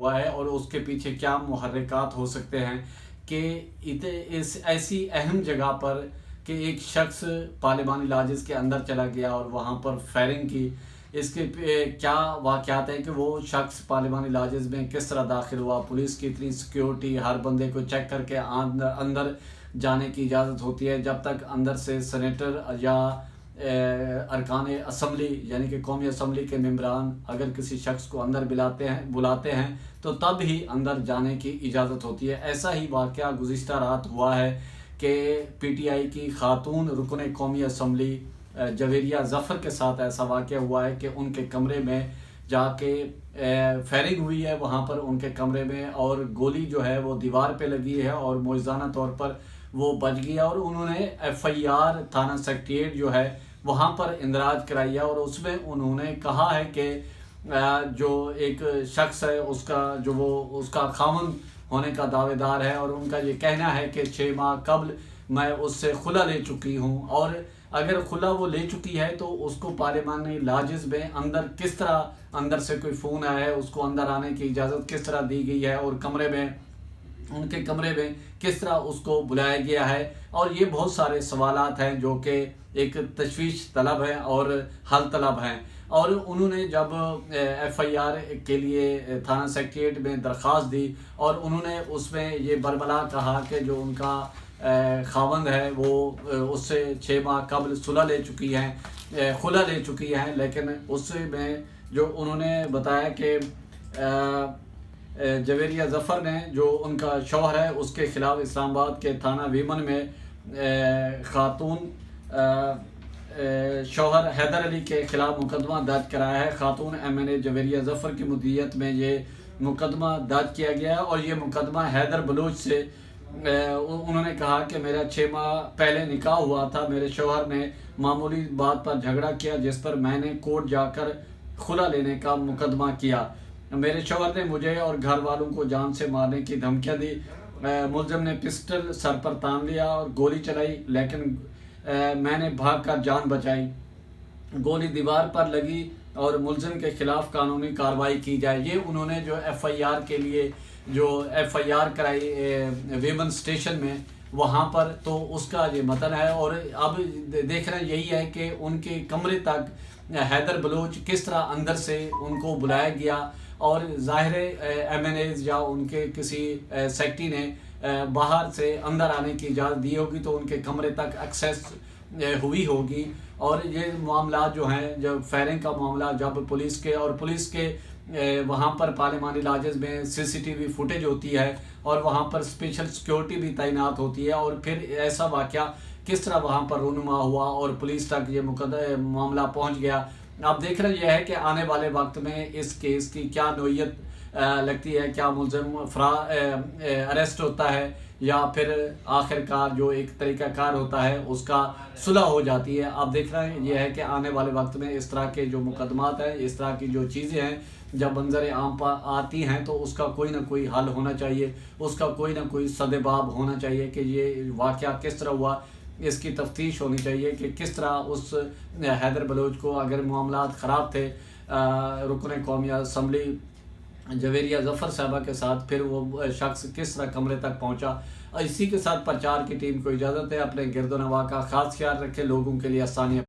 ہوا ہے اور اس کے پیچھے کیا محرکات ہو سکتے ہیں کہ ایسی اہم جگہ پر کہ ایک شخص پارلیمانی لاجز کے اندر چلا گیا اور وہاں پر فائرنگ کی. اس کے کیا واقعات ہیں کہ وہ شخص پارلیمانی لاجز میں کس طرح داخل ہوا. پولیس کی اتنی سیکیورٹی، ہر بندے کو چیک کر کے اندر جانے کی اجازت ہوتی ہے جب تک اندر سے سینیٹر یا ارکان اسمبلی یعنی کہ قومی اسمبلی کے ممبران اگر کسی شخص کو اندر بلاتے ہیں تو تب ہی اندر جانے کی اجازت ہوتی ہے. ایسا ہی واقعہ گزشتہ رات ہوا ہے کہ پی ٹی آئی کی خاتون رکن قومی اسمبلی جویریہ ظفر کے ساتھ ایسا واقعہ ہوا ہے کہ ان کے کمرے میں جا کے فائرنگ ہوئی ہے وہاں پر ان کے کمرے میں، اور گولی جو ہے وہ دیوار پہ لگی ہے اور معجزانہ طور پر وہ بچ گیا، اور انہوں نے ایف آئی آر تھانہ سیکریٹریٹ جو ہے وہاں پر اندراج کرائی ہے. اور اس میں انہوں نے کہا ہے کہ جو ایک شخص ہے اس کا خاوند ہونے کا دعوے دار ہے، اور ان کا یہ کہنا ہے کہ 6 ماہ قبل میں اس سے خلا لے چکی ہوں، اور اگر خلا وہ لے چکی ہے تو اس کو پارلیمانی لاجز میں کس طرح اندر سے کوئی فون آیا ہے، اس کو اندر آنے کی اجازت کس طرح دی گئی ہے، اور ان کے کمرے میں کس طرح اس کو بلایا گیا ہے. اور یہ بہت سارے سوالات ہیں جو کہ ایک تشویش طلب ہیں اور حل طلب ہیں. اور انہوں نے جب ایف آئی آر کے لیے تھانہ سیکریٹریٹ میں درخواست دی اور انہوں نے اس میں یہ برملا کہا کہ جو ان کا خاوند ہے وہ اس سے 6 ماہ قبل خلا لے چکی ہیں، لیکن اس میں جو انہوں نے بتایا کہ جویریہ ظفر نے جو ان کا شوہر ہے اس کے خلاف اسلام آباد کے تھانہ ویمن میں خاتون شوہر حیدر علی کے خلاف مقدمہ درج کرایا ہے. خاتون ایم این اے جویریہ ظفر کی مدیریت میں یہ مقدمہ درج کیا گیا ہے، اور یہ مقدمہ حیدر بلوچ سے انہوں نے کہا کہ میرا 6 ماہ پہلے نکاح ہوا تھا، میرے شوہر نے معمولی بات پر جھگڑا کیا جس پر میں نے کورٹ جا کر خلا لینے کا مقدمہ کیا. میرے شوہر نے مجھے اور گھر والوں کو جان سے مارنے کی دھمکیاں دی. ملزم نے پسٹل سر پر تان لیا اور گولی چلائی، لیکن میں نے بھاگ کر جان بچائی. گولی دیوار پر لگی اور ملزم کے خلاف قانونی کارروائی کی جائے. یہ انہوں نے جو ایف آئی آر کے لیے جو ایف آئی آر کرائی ویمن اسٹیشن میں وہاں پر، تو اس کا یہ متن ہے. اور اب دیکھنا یہی ہے کہ ان کے کمرے تک حیدر بلوچ کس طرح اندر سے ان کو بلایا گیا، اور ظاہر ایم این ایز یا ان کے کسی سیکٹری نے باہر سے اندر آنے کی اجازت دی ہوگی تو ان کے کمرے تک ایکسیس ہوئی ہوگی. اور یہ معاملات جو ہیں، جب فائرنگ کا معاملہ جب پولیس کے وہاں پر پارلیمانی لاجز میں سی سی ٹی وی فوٹیج ہوتی ہے اور وہاں پر اسپیشل سیکیورٹی بھی تعینات ہوتی ہے، اور پھر ایسا واقعہ کس طرح وہاں پر رونما ہوا اور پولیس تک یہ معاملہ پہنچ گیا. اب دیکھنا یہ ہے کہ آنے والے وقت میں اس کیس کی کیا نوعیت لگتی ہے، کیا ملزم اریسٹ ہوتا ہے یا پھر آخر کار جو ایک طریقہ کار ہوتا ہے اس کا صلح ہو جاتی ہے. اب دیکھنا یہ ہے کہ آنے والے وقت میں اس طرح کے جو مقدمات ہیں، اس طرح کی جو چیزیں ہیں جب منظر عام پر آتی ہیں تو اس کا کوئی نہ کوئی حل ہونا چاہیے، اس کا کوئی نہ کوئی سدباب ہونا چاہیے کہ یہ واقعہ کس طرح ہوا. اس کی تفتیش ہونی چاہیے کہ کس طرح اس حیدر بلوچ کو، اگر معاملات خراب تھے رکن قومی اسمبلی جویریہ ظفر صاحبہ کے ساتھ، پھر وہ شخص کس طرح کمرے تک پہنچا. اسی کے ساتھ پرچار کی ٹیم کو اجازت ہے. اپنے گرد و نواح کا خاص خیال رکھے، لوگوں کے لیے آسانیاں